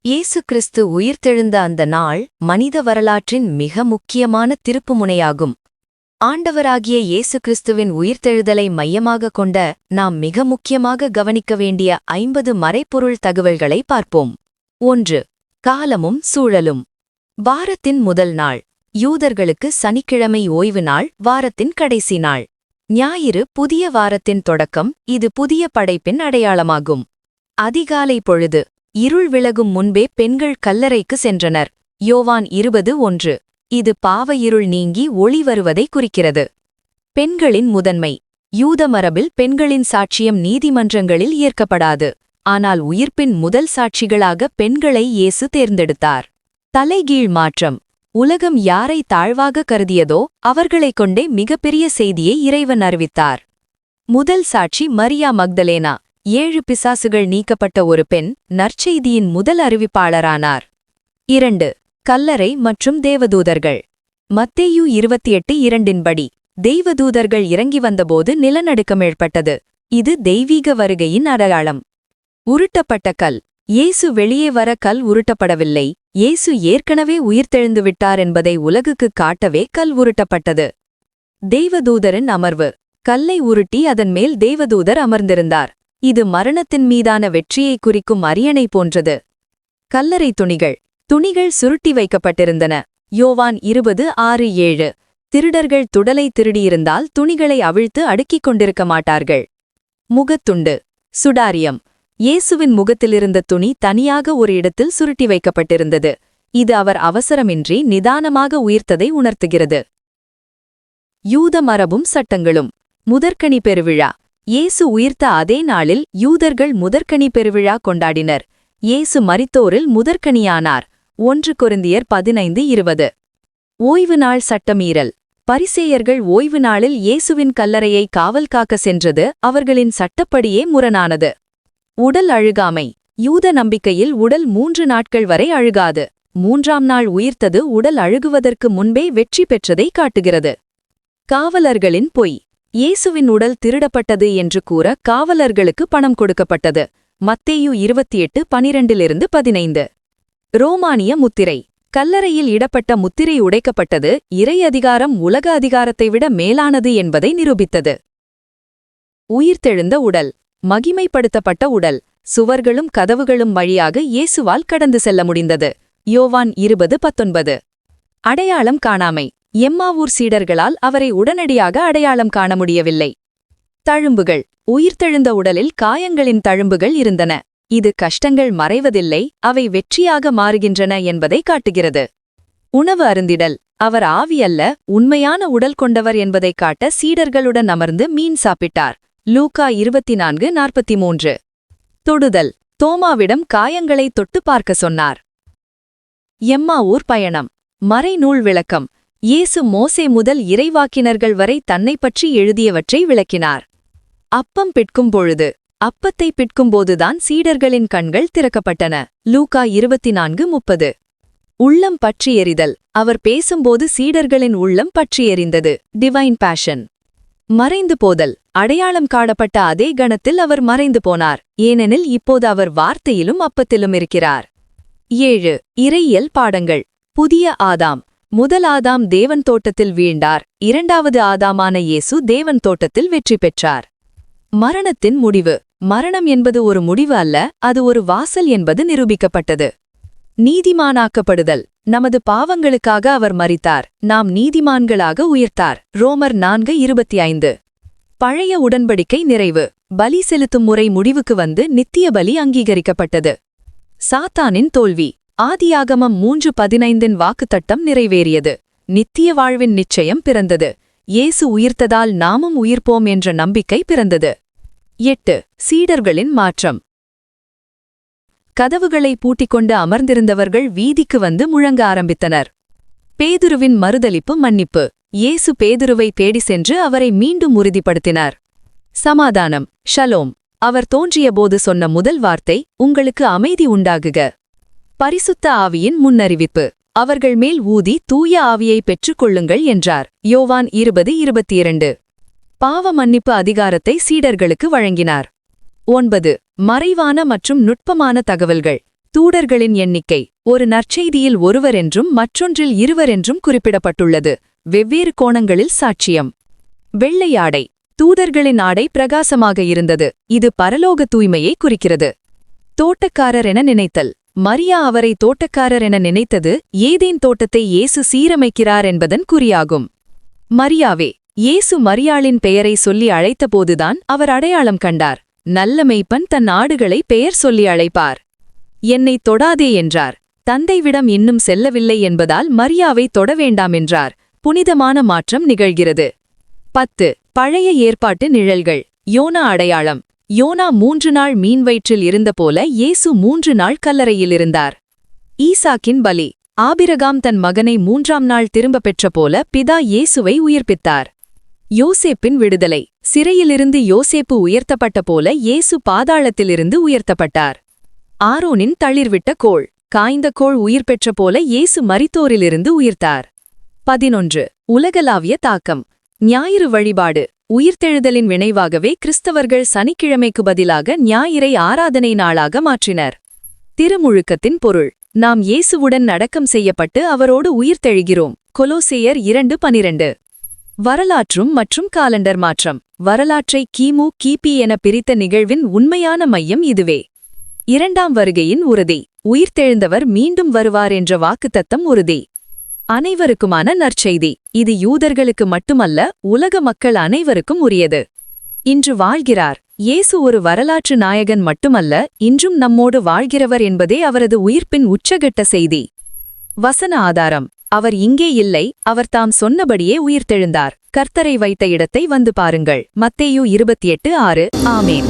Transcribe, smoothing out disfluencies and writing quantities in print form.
இயேசு கிறிஸ்து உயிர்த்தெழுந்த அந்த நாள் மனித வரலாற்றின் மிக முக்கியமான திருப்புமுனையாகும். ஆண்டவராகிய இயேசு கிறிஸ்துவின் உயிர்த்தெழுதலை மையமாகக் கொண்ட நாம் மிக முக்கியமாக கவனிக்க வேண்டிய 50 மறைப்பொருள் தகவல்களை பார்ப்போம். 1. காலமும் சூழலும். வாரத்தின் முதல் நாள். யூதர்களுக்கு சனிக்கிழமை ஓய்வு நாள், வாரத்தின் கடைசி நாள். ஞாயிறு புதிய வாரத்தின் தொடக்கம், இது புதிய படைப்பின் அடையாளமாகும். அதிகாலை பொழுது. இருள் விலகும் முன்பே பெண்கள் கல்லறைக்கு சென்றனர். யோவான் 20:1. இது பாவ இருள் நீங்கி ஒளி வருவதை குறிக்கிறது. பெண்களின் முதன்மை. யூத மரபில் பெண்களின் சாட்சியம் நீதிமன்றங்களில் ஏற்கப்படாது. ஆனால் உயிர்ப்பின் முதல் சாட்சிகளாக பெண்களை இயேசு தேர்ந்தெடுத்தார். தலைகீழ் மாற்றம். உலகம் யாரை தாழ்வாக கருதியதோ அவர்களைக் கொண்டே மிகப்பெரிய செய்தியை இறைவன் அறிவித்தார். முதல் சாட்சி மரியா மக்தலேனா. 7 பிசாசுகள் நீக்கப்பட்ட ஒரு பெண், நற்செய்தியின் முதல் அறிவிப்பாளரானார். 2. கல்லறை மற்றும் தேவதூதர்கள். மத்தேயு 28:2 படி தெய்வதூதர்கள் இறங்கி வந்தபோது நிலநடுக்கம் ஏற்பட்டது. இது தெய்வீக வருகையின் அடையாளம். உருட்டப்பட்ட கல். இயேசு வெளியே வர கல் உருட்டப்படவில்லை, இயேசு ஏற்கனவே உயிர்த்தெழுந்து விட்டார் என்பதை உலகுக்குக் காட்டவே கல் உருட்டப்பட்டது. தெய்வதூதரின் அமர்வு. கல்லை உருட்டி அதன் மேல் தேவதூதர் அமர்ந்திருந்தார். இது மரணத்தின் மீதான வெற்றியை குறிக்கும் அரியணை போன்றது. கல்லறை துணிகள். துணிகள் சுருட்டி வைக்கப்பட்டிருந்தன. யோவான் 20:6-7. திருடர்கள் துடலை திருடியிருந்தால் துணிகளை அவிழ்த்து அடுக்கிக் கொண்டிருக்க மாட்டார்கள். முகத்துண்டு. சுடாரியம். இயேசுவின் முகத்திலிருந்த துணி தனியாக ஒரு இடத்தில் சுருட்டி வைக்கப்பட்டிருந்தது. இது அவர் அவசரமின்றி நிதானமாக உயிர்த்ததை உணர்த்துகிறது. யூத மரபும் சட்டங்களும். முதற்கனி பெருவிழா. இயேசு உயிர்த்த அதே நாளில் யூதர்கள் முதற்கனி பெருவிழா கொண்டாடினர். இயேசு மரித்தோரில் முதற்கனியானார். 1 கொரிந்தியர் 15:20. ஓய்வு நாள் சட்டமீறல். பரிசேயர்கள் ஓய்வு நாளில் இயேசுவின் கல்லறையை காவல் காக்க சென்றது அவர்களின் சட்டப்படியே முரணானது. உடல் அழுகாமை. யூத நம்பிக்கையில் உடல் 3 நாட்கள் வரை அழுகாது. 3ஆம் நாள் உயிர்த்தது உடல் அழுகுவதற்கு முன்பே வெற்றி பெற்றதை காட்டுகிறது. காவலர்களின் பொய். இயேசுவின் உடல் திருடப்பட்டது என்று கூற காவலர்களுக்கு பணம் கொடுக்கப்பட்டது. மத்தேயு 28:12-15. ரோமானிய முத்திரை. கல்லறையில் இடப்பட்ட முத்திரை உடைக்கப்பட்டது இறை அதிகாரம் உலக அதிகாரத்தை விட மேலானது என்பதை நிரூபித்தது. உயிர்த்தெழுந்த உடல். மகிமைப்படுத்தப்பட்ட உடல். சுவர்களும் கதவுகளும் வழியாக இயேசுவால் கடந்து செல்ல முடிந்தது. யோவான் 20:19. அடையாளம் காணாமை. எம்மாவூர் சீடர்களால் அவரை உடனடியாக அடையாளம் காண முடியவில்லை. தழும்புகள். உயிர்த்தெழுந்த உடலில் காயங்களின் தழும்புகள் இருந்தன. இது கஷ்டங்கள் மறைவதில்லை, அவை வெற்றியாக மாறுகின்றன என்பதை காட்டுகிறது. உணவு அருந்திடல். அவர் ஆவி அல்ல, உண்மையான உடல் கொண்டவர் என்பதைக் காட்ட சீடர்களுடன் அமர்ந்து மீன் சாப்பிட்டார். லூக்கா 24:43. தொடுதல். தோமாவிடம் காயங்களை தொட்டு பார்க்க சொன்னார். எம்மாவூர் பயணம். மறைநூல் விளக்கம். இயேசு மோசே முதல் இறைவாக்கினர்கள் வரை தன்னைப் பற்றி எழுதியவற்றை விளக்கினார். அப்பம் பிட்கும் பொழுது. அப்பத்தை பிட்கும்போதுதான் சீடர்களின் கண்கள் திறக்கப்பட்டன. லூக்கா 24:30. உள்ளம் பற்றி எரிதல். அவர் பேசும்போது சீடர்களின் உள்ளம் பற்றி எரிந்தது. Divine passion. மறைந்து போதல். அடையாளம் காணப்பட்ட அதே கணத்தில் அவர் மறைந்து போனார், ஏனெனில் இப்போது அவர் வார்த்தையிலும் அப்பத்திலும் இருக்கிறார். 7. இறையியல் பாடங்கள். புதிய ஆதாம். முதல் ஆதாம் தேவன் தோட்டத்தில் வீழ்ந்தார், 2வது ஆதாமான இயேசு தேவன் தோட்டத்தில் வெற்றி பெற்றார். மரணத்தின் முடிவு. மரணம் என்பது ஒரு முடிவு அல்ல, அது ஒரு வாசல் என்பது நிரூபிக்கப்பட்டது. நீதிமானாக்கப்படுதல். நமது பாவங்களுக்காக அவர் மரித்தார், நாம் நீதிமான்களாக உயிர்த்தார். ரோமர் 4:25. பழைய உடன்படிக்கை நிறைவு. பலி செலுத்தும் முறை முடிவுக்கு வந்து நித்திய பலி அங்கீகரிக்கப்பட்டது. சாத்தானின் தோல்வி. ஆதியாகமம் 3:15 வாக்குத்தத்தம் நிறைவேறியது. நித்திய வாழ்வின் நிச்சயம் பிறந்தது. இயேசு உயிர்த்ததால் நாமும் உயிர்ப்போம் என்ற நம்பிக்கை பிறந்தது. 8. சீடர்களின் மாற்றம். கதவுகளை பூட்டிக்கொண்டு அமர்ந்திருந்தவர்கள் வீதிக்கு வந்து முழங்க ஆரம்பித்தனர். பேதுருவின் மறுதலிப்பு மன்னிப்பு. இயேசு பேதுருவை தேடி சென்று அவரை மீண்டும் உறுதிப்படுத்தினார். சமாதானம். ஷலோம். அவர் தோன்றியபோது சொன்ன முதல் வார்த்தை, உங்களுக்கு அமைதி உண்டாகுக. பரிசுத்த ஆவியின் முன்னறிவிப்பு. அவர்கள் மேல் ஊதி தூய ஆவியை பெற்றுக் கொள்ளுங்கள் என்றார். யோவான் 20:22. பாவ மன்னிப்பு அதிகாரத்தை சீடர்களுக்கு வழங்கினார். 9. மறைவான மற்றும் நுட்பமான தகவல்கள். தூதர்களின் எண்ணிக்கை ஒரு நற்செய்தியில் ஒருவர் என்றும் மற்றொன்றில் இருவர் என்றும் குறிப்பிடப்பட்டுள்ளது. வெவ்வேறு கோணங்களில் சாட்சியம். வெள்ளை ஆடை. தூதர்களின் ஆடை பிரகாசமாக இருந்தது. இது பரலோக தூய்மையை குறிக்கிறது. தோட்டக்காரர் என நினைத்தல். மரியா அவரை தோட்டக்காரர் என நினைத்தது ஏதேன் தோட்டத்தை இயேசு சீரமைக்கிறார் என்பதன் குறியாகும். மரியாவே. இயேசு மரியாளின் பெயரை சொல்லி அழைத்தபோதுதான் அவர் அடையாளம் கண்டார். நல்ல மெய்ப்பன் தன் ஆடுகளை பெயர் சொல்லி அழைப்பார். என்னை தொடாதே என்றார். தந்தைவிடம் இன்னும் செல்லவில்லை என்பதால் மரியாவை தொட வேண்டாம் என்றார். புனிதமான மாற்றம் நிகழ்கிறது. 10. பழைய ஏற்பாட்டு நிழல்கள். யோனா அடையாளம். யோனா 3 நாள் மீன் வயிற்றில் இருந்தபோல இயேசு 3 நாள் கல்லறையில் இருந்தார். ஈசாக்கின் பலி. ஆபிரகாம் தன் மகனை 3ஆம் நாள் திரும்ப பெற்றபோல பிதா இயேசுவை உயிர்ப்பித்தார். யோசேப்பின் விடுதலை. சிறையிலிருந்து யோசேப்பு உயர்த்தப்பட்ட போல இயேசு பாதாளத்திலிருந்து உயர்த்தப்பட்டார். ஆரோனின் தளிர்விட்ட கோள். காய்ந்த கோள் உயிர் பெற்ற போல இயேசு மரித்தோரிலிருந்து உயிர்த்தார். 11. உலகளாவிய தாக்கம். ஞாயிறு வழிபாடு. உயிர்த்தெழுதலின் வினைவாகவே கிறிஸ்தவர்கள் சனிக்கிழமைக்கு பதிலாக ஞாயிறை ஆராதனை நாளாக மாற்றினர். திருமுழுக்கத்தின் பொருள். நாம் இயேசுவுடன் அடக்கம் செய்யப்பட்டு அவரோடு உயிர்த்தெழுகிறோம். கொலோசேயர் 2:12. வரலாற்றும் மற்றும் காலண்டர் மாற்றம். வரலாற்றை கிமு கிபி என பிரித்த நிகழ்வின் உண்மையான மையம் இதுவே. 2ஆம் வருகையின் உறுதி. உயிர்த்தெழுந்தவர் மீண்டும் வருவார் என்ற வாக்குத்தத்தம் உறுதி. அனைவருக்குமான நற்செய்தி. இது யூதர்களுக்கு மட்டுமல்ல, உலக மக்கள் அனைவருக்கும் உரியது. இன்று வாழ்கிறார். இயேசு ஒரு வரலாற்று நாயகன் மட்டுமல்ல, இன்றும் நம்மோடு வாழ்கிறவர் என்பதே அவரது உயிர்ப்பின் உச்சகட்ட செய்தி. வசன ஆதாரம். அவர் இங்கே இல்லை, அவர் தாம் சொன்னபடியே உயிர்த்தெழுந்தார். கர்த்தரை வைத்த இடத்தை வந்து பாருங்கள். மத்தேயு 28:6. ஆமேன்.